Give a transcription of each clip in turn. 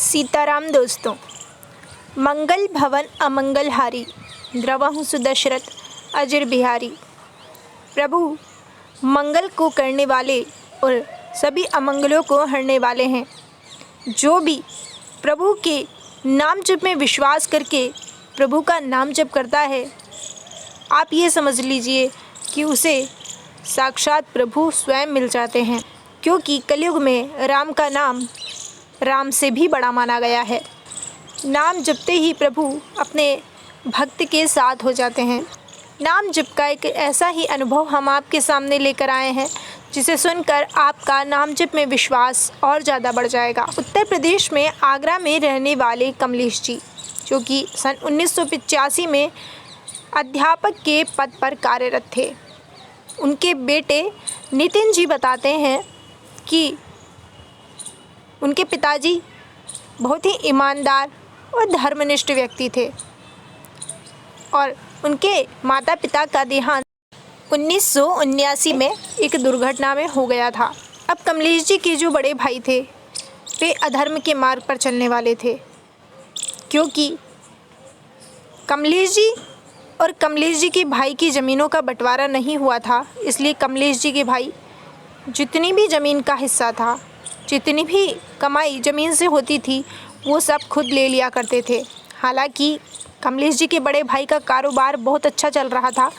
सीताराम दोस्तों। मंगल भवन अमंगल हारी, द्रवहु सुदशरथ अजिर बिहारी। प्रभु मंगल को करने वाले और सभी अमंगलों को हरने वाले हैं। जो भी प्रभु के नाम जप में विश्वास करके प्रभु का नाम जप करता है, आप ये समझ लीजिए कि उसे साक्षात प्रभु स्वयं मिल जाते हैं, क्योंकि कलयुग में राम का नाम राम से भी बड़ा माना गया है। नाम जपते ही प्रभु अपने भक्त के साथ हो जाते हैं। नाम जप का एक ऐसा ही अनुभव हम आपके सामने लेकर आए हैं, जिसे सुनकर आपका नाम जप में विश्वास और ज़्यादा बढ़ जाएगा। उत्तर प्रदेश में आगरा में रहने वाले कमलेश जी, जो कि सन 1985 में अध्यापक के पद पर कार्यरत थे, उनके बेटे नितिन जी बताते हैं कि उनके पिताजी बहुत ही ईमानदार और धर्मनिष्ठ व्यक्ति थे और उनके माता पिता का देहांत 1979 में एक दुर्घटना में हो गया था। अब कमलेश जी के जो बड़े भाई थे, वे अधर्म के मार्ग पर चलने वाले थे, क्योंकि कमलेश जी और कमलेश जी के भाई की ज़मीनों का बंटवारा नहीं हुआ था। इसलिए कमलेश जी के भाई जितनी भी ज़मीन का हिस्सा था, जितनी भी कमाई ज़मीन से होती थी, वो सब खुद ले लिया करते थे। हालांकि कमलेश जी के बड़े भाई का कारोबार बहुत अच्छा चल रहा था,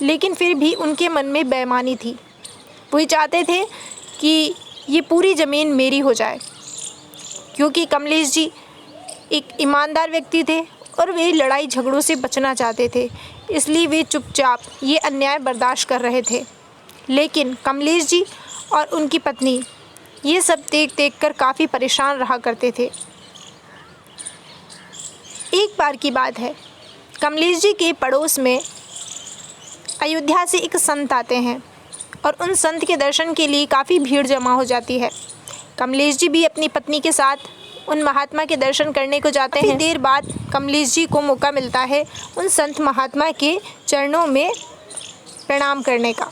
लेकिन फिर भी उनके मन में बेईमानी थी। वो चाहते थे कि ये पूरी ज़मीन मेरी हो जाए, क्योंकि कमलेश जी एक ईमानदार व्यक्ति थे और वे लड़ाई झगड़ों से बचना चाहते थे। इसलिए वे चुपचाप ये अन्याय बर्दाश्त कर रहे थे। लेकिन कमलेश जी और उनकी पत्नी ये सब देख कर काफ़ी परेशान रहा करते थे। एक बार की बात है, कमलेश जी के पड़ोस में अयोध्या से एक संत आते हैं और उन संत के दर्शन के लिए काफ़ी भीड़ जमा हो जाती है। कमलेश जी भी अपनी पत्नी के साथ उन महात्मा के दर्शन करने को जाते हैं। देर बाद कमलेश जी को मौका मिलता है उन संत महात्मा के चरणों में प्रणाम करने का।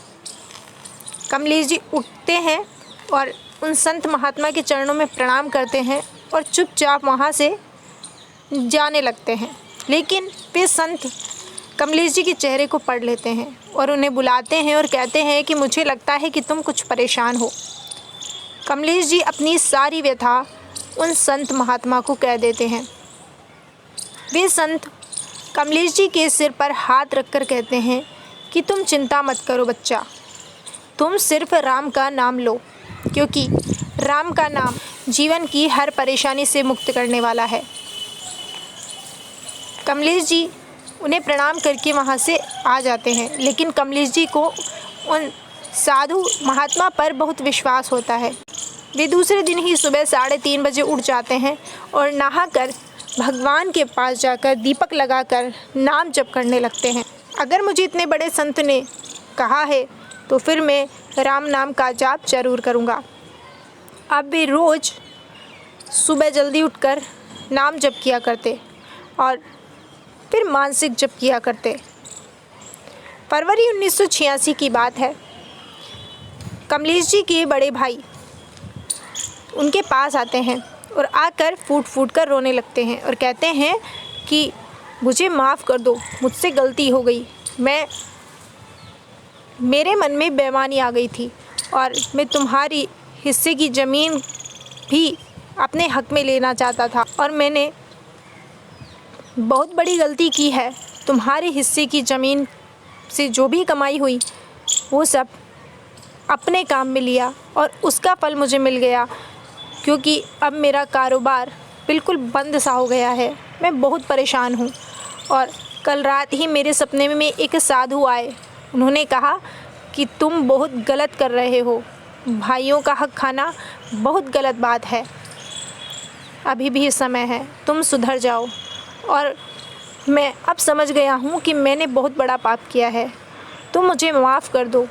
कमलेश जी उठते हैं और उन संत महात्मा के चरणों में प्रणाम करते हैं और चुपचाप वहाँ से जाने लगते हैं। लेकिन वे संत कमलेश जी के चेहरे को पढ़ लेते हैं और उन्हें बुलाते हैं और कहते हैं कि मुझे लगता है कि तुम कुछ परेशान हो। कमलेश जी अपनी सारी व्यथा उन संत महात्मा को कह देते हैं। वे संत कमलेश जी के सिर पर हाथ रखकर कहते हैं कि तुम चिंता मत करो बच्चा, तुम सिर्फ राम का नाम लो, क्योंकि राम का नाम जीवन की हर परेशानी से मुक्त करने वाला है। कमलेश जी उन्हें प्रणाम करके वहाँ से आ जाते हैं, लेकिन कमलेश जी को उन साधु महात्मा पर बहुत विश्वास होता है। वे दूसरे दिन ही सुबह 3:30 बजे उठ जाते हैं और नहाकर भगवान के पास जाकर दीपक लगाकर नाम जप करने लगते हैं। अगर मुझे इतने बड़े संत ने कहा है तो फिर मैं राम नाम का जाप जरूर करूँगा। अब वे रोज़ सुबह जल्दी उठकर नाम जप किया करते और फिर मानसिक जप किया करते। फरवरी 1986 की बात है। कमलेश जी के बड़े भाई उनके पास आते हैं और आकर फूट फूट कर रोने लगते हैं और कहते हैं कि मुझे माफ़ कर दो, मुझसे गलती हो गई, मेरे मन में बेईमानी आ गई थी और मैं तुम्हारी हिस्से की ज़मीन भी अपने हक में लेना चाहता था और मैंने बहुत बड़ी गलती की है। तुम्हारे हिस्से की ज़मीन से जो भी कमाई हुई वो सब अपने काम में लिया और उसका फल मुझे मिल गया, क्योंकि अब मेरा कारोबार बिल्कुल बंद सा हो गया है। मैं बहुत परेशान हूँ और कल रात ही मेरे सपने में एक साधु आए। उन्होंने कहा कि तुम बहुत गलत कर रहे हो, भाइयों का हक खाना बहुत गलत बात है, अभी भी समय है, तुम सुधर जाओ। और मैं अब समझ गया हूँ कि मैंने बहुत बड़ा पाप किया है, तुम मुझे माफ़ कर दो,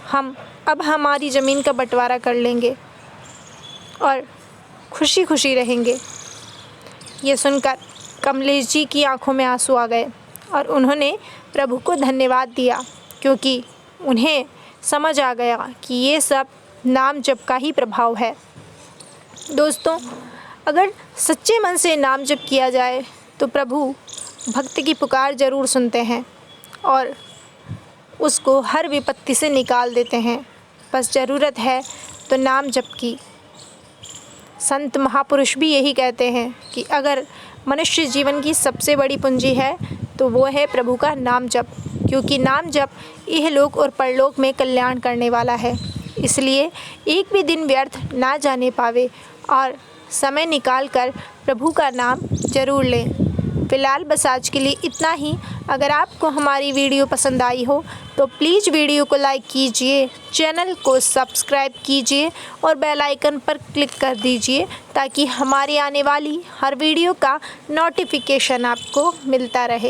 हम अब हमारी ज़मीन का बंटवारा कर लेंगे और खुशी खुशी रहेंगे। ये सुनकर कमलेश जी की आंखों में आंसू आ गए और उन्होंने प्रभु को धन्यवाद दिया, क्योंकि उन्हें समझ आ गया कि ये सब नाम जप का ही प्रभाव है। दोस्तों, अगर सच्चे मन से नाम जप किया जाए तो प्रभु भक्त की पुकार ज़रूर सुनते हैं और उसको हर विपत्ति से निकाल देते हैं। बस ज़रूरत है तो नाम जप की। संत महापुरुष भी यही कहते हैं कि अगर मनुष्य जीवन की सबसे बड़ी पूंजी है तो वो है प्रभु का नाम जप, क्योंकि नाम जप इहलोक और परलोक में कल्याण करने वाला है। इसलिए एक भी दिन व्यर्थ ना जाने पावे और समय निकाल कर प्रभु का नाम ज़रूर लें। फ़िलहाल बस आज के लिए इतना ही। अगर आपको हमारी वीडियो पसंद आई हो तो प्लीज़ वीडियो को लाइक कीजिए, चैनल को सब्सक्राइब कीजिए और बेल आइकन पर क्लिक कर दीजिए ताकि हमारी आने वाली हर वीडियो का नोटिफिकेशन आपको मिलता रहे।